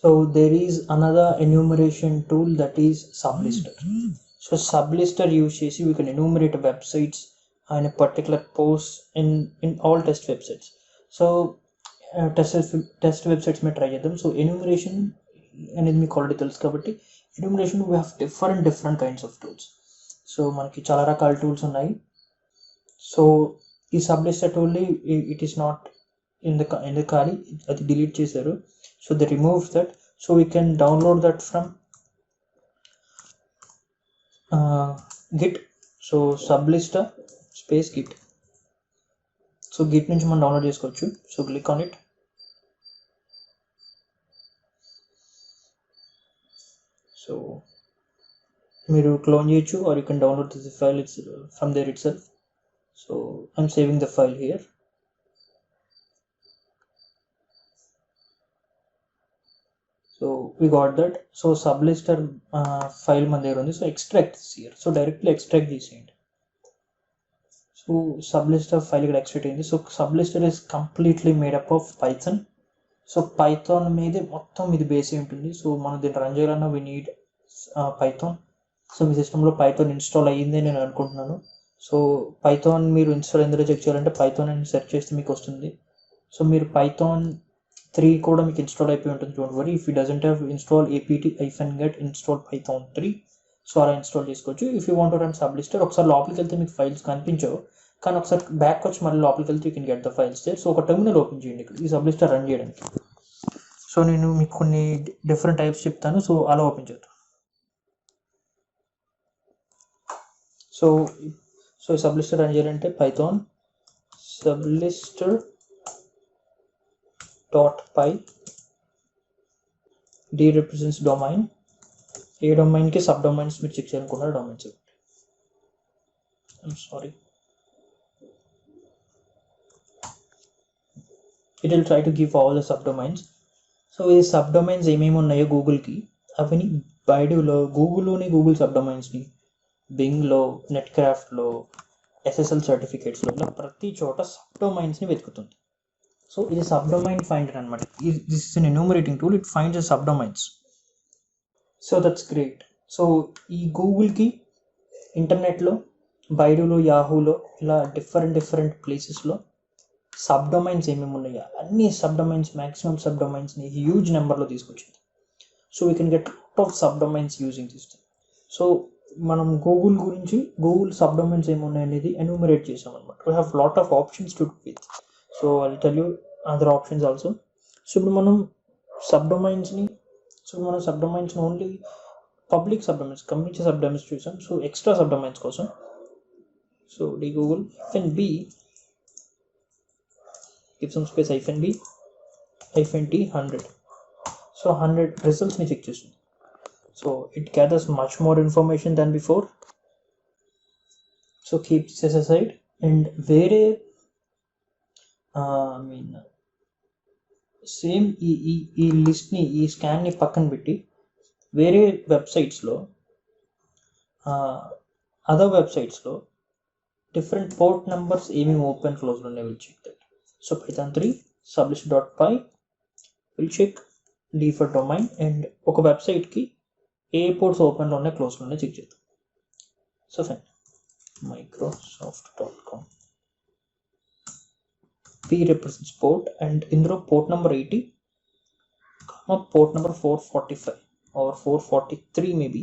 So there is another enumeration tool, that is sublister. So sublister use చేసి we can enumerate websites and a particular post in all test websites. So test websites में try చేద్దాం. So enumeration అనేది మీకు already తెలుసు కాబట్టి enumeration we have different kinds of tools. So మనకి చాలా రకాల టూల్స్ ఉన్నాయి. సో ఈ సబ్లిస్టర్ టూల్ని it is not in the ఖాళీ అది డిలీట్ చేశారు. So they removed that, so we can download that from git. So sublister space git. So git నుంచి మనం డౌన్లోడ్ చేసుకోవచ్చు. So click on it. So మీరు clone చేయొచ్చు or you can download the file from there itself. So I'm saving the file here. So we got that. So sublister file మన దగ్గర ఉంది. So extract this here. So directly extract this end. So sublister file ఇక్కడ extract అయింది. So sublister is completely made up of Python. So Python మీద మొత్తం ఇది base ఉంటుంది. So మనం దీన్ని రన్ చేయాలన్నా we need Python. సో మీ సిస్టంలో Python ఇన్స్టాల్ అయ్యింది నేను అనుకుంటున్నాను. సో Python మీరు ఇన్స్టాల్ ఎందులో చెక్ చేయాలంటే Python అని సెర్చ్ చేస్తే మీకు వస్తుంది. సో మీరు Python 3 కూడా మీకు ఇన్స్టాల్ అయిపోయి ఉంటుంది. Don't worry, if you doesn't have install apt-get install python 3. So అలా ఇన్స్టాల్ చేసుకోవచ్చు. If you want to run Sublister ఒకసారి లోపలికి వెళ్తే మీకు ఫైల్స్ కనిపించవు, కానీ ఒకసారి బ్యాక్ వచ్చి మళ్ళీ లోపలికి వెళ్తే you can get the files there. So ఒక టెర్మినల్ ఓపెన్ చేయండి ఇక్కడ ఈ సబ్లిస్టర్ రన్ చేయడానికి. సో నేను మీకు కొన్ని డిఫరెంట్ టైప్స్ చెప్తాను. సో అలా ఓపెన్ చేద్దాం. సో సబ్లిస్టర్ రన్ చేయాలంటే python sublister .py, D represents domain. ఏ డొమైన్ కి సబ్ డొమైన్స్ మీరు చెక్ చేయాలనుకున్నారు డొమైన్స్. I'm sorry, it will try to give all the subdomains. So ఈ సబ్ డొమైన్స్ ఏమేమి ఉన్నాయో గూగుల్కి అవన్నీ బైడులో గూగుల్లోని గూగుల్ సబ్ డొమైన్స్ని బింగ్లో, నెట్క్రాఫ్ట్లో, SSL సర్టిఫికేట్స్లో ఇలా ప్రతి చోట సబ్ డొమైన్స్ని వెతుకుతుంది. సో ఇది సబ్ డొమైన్ ఫైండర్ అనమాట. This is an enumerating tool, it finds subdomains. So that's great. So ఈ గూగుల్కి ఇంటర్నెట్లో బైడులో, యాహూలో ఇలా డిఫరెంట్ ప్లేసెస్లో సబ్ డొమైన్స్ ఏమేమి ఉన్నాయో అన్ని సబ్ డొమైన్స్, మ్యాక్సిమం సబ్ డొమైన్స్ని హ్యూజ్ నెంబర్లో తీసుకొచ్చింది. So we can get lot of subdomains using this thing. So మనం గూగుల్ గురించి గూగుల్ సబ్ డొమైన్స్ ఏమున్నాయి అనేది ఎన్యూమరేట్ చేసాం అనమాట. We have lot of options to do with. So I will tell you other options also. So ఇప్పుడు మనం సబ్ డొమైన్స్ని only public subdomains, community subdomains చూసాం. సో ఎక్స్ట్రా సబ్ డొమైన్స్ కోసం so D Google -b, give some space -b -t 100. So 100 రిజల్ట్స్ని check చేస్తుంది. So it gathers much more information than before. So keep this aside and వేరే same ఈ లిస్ట్ని, ఈ స్కాన్ని పక్కన పెట్టి వేరే వెబ్సైట్స్లో, అదర్ వెబ్సైట్స్లో డిఫరెంట్ పోర్ట్ నెంబర్స్ ఏమేమి ఓపెన్ క్లోజ్లో ఉన్నాయి will check that. So python 3 sublister.py will check D for domain and ఒక వెబ్సైట్కి ఏ పోర్ట్స్ ఓపెన్లో ఉన్నాయి, క్లోజ్లో ఉన్నాయి చెక్ చేద్దాం. So fine, microsoft.com, P represents port and ఇందులో port number 80, port number 445 or 443 maybe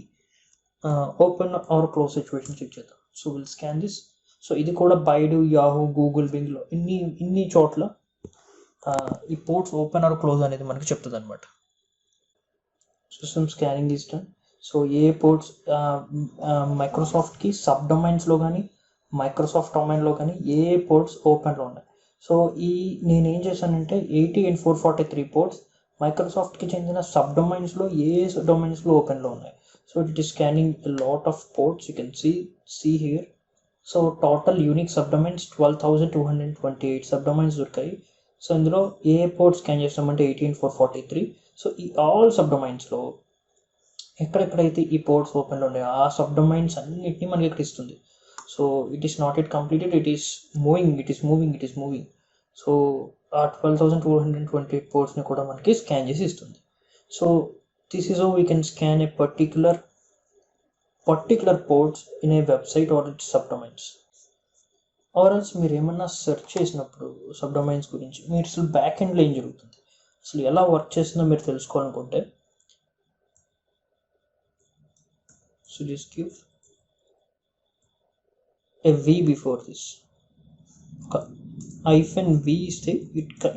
open or close situation check చేద్దాం. So will scan this. So ఇది కూడా బైడు, యాహూ, గూగుల్, బింగ్లో ఇన్ని చోట్ల ఈ పోర్ట్స్ ఓపెన్ ఆర్ క్లోజ్ అనేది మనకి చెప్తుంది అనమాట. System scanning is done. So ఏ పోర్ట్స్ మైక్రోసాఫ్ట్కి సబ్ డొమైన్స్లో కానీ మైక్రోసాఫ్ట్ డొమైన్లో కానీ ఏ పోర్ట్స్ ఓపెన్లో ఉన్నాయి. సో నేనేం చేశానంటే 80 and 443 పోర్ట్స్ మైక్రోసాఫ్ట్కి చెందిన సబ్ డొమైన్స్లో ఏ డొమైన్స్లో ఓపెన్లో ఉన్నాయి. So it is scanning lot of ports, you can see here. So total unique sub domains 12,228 sub domains దొరికాయి. సో ఇందులో ఏ పోర్ట్ స్కాన్ చేస్తామంటే 80 and 443. సో ఈ ఆల్ సబ్ డొమైన్స్లో ఎక్కడెక్కడైతే ఈ పోర్ట్స్ ఓపెన్లో ఉన్నాయో ఆ సబ్ డొమైన్స్ అన్నిటినీ మనకి ఇక్కడ ఇస్తుంది. So it is not at completed, it is moving. So ఆ 12,228 పోర్ట్స్ని కూడా మనకి స్కాన్ చేసి ఇస్తుంది. So this is how we can scan a particular ports in a website or its subdomains. Or else మీరు ఏమన్నా సెర్చ్ చేసినప్పుడు సబ్ డొమైన్స్ గురించి మీరు అసలు బ్యాక్ ఎండ్లో ఏం జరుగుతుంది, అసలు ఎలా వర్క్ చేస్తుందో మీరు తెలుసుకోవాలనుకుంటే, so just give a v before this. -v ఇస్తే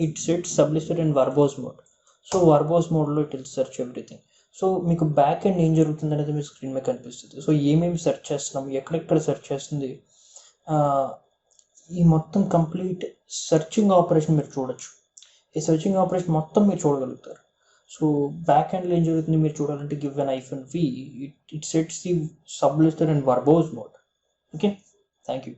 it sets sublisted in verbose mode. So verbose మోడ్లో it will search everything. So మీకు బ్యాక్ ఎండ్ ఏం జరుగుతుంది అనేది మీ స్క్రీన్ మీద కనిపిస్తుంది. సో ఏమేమి సెర్చ్ చేస్తున్నాం, ఎక్కడెక్కడ సెర్చ్ చేస్తుంది, ఈ మొత్తం కంప్లీట్ సెర్చింగ్ ఆపరేషన్ మీరు చూడొచ్చు. ఈ సెర్చింగ్ ఆపరేషన్ మొత్తం మీరు చూడగలుగుతారు. సో బ్యాక్ ఎండ్లో ఏం జరుగుతుంది మీరు చూడాలంటే give an -v, it sets the sublisted and verbose mode. Okay, thank you.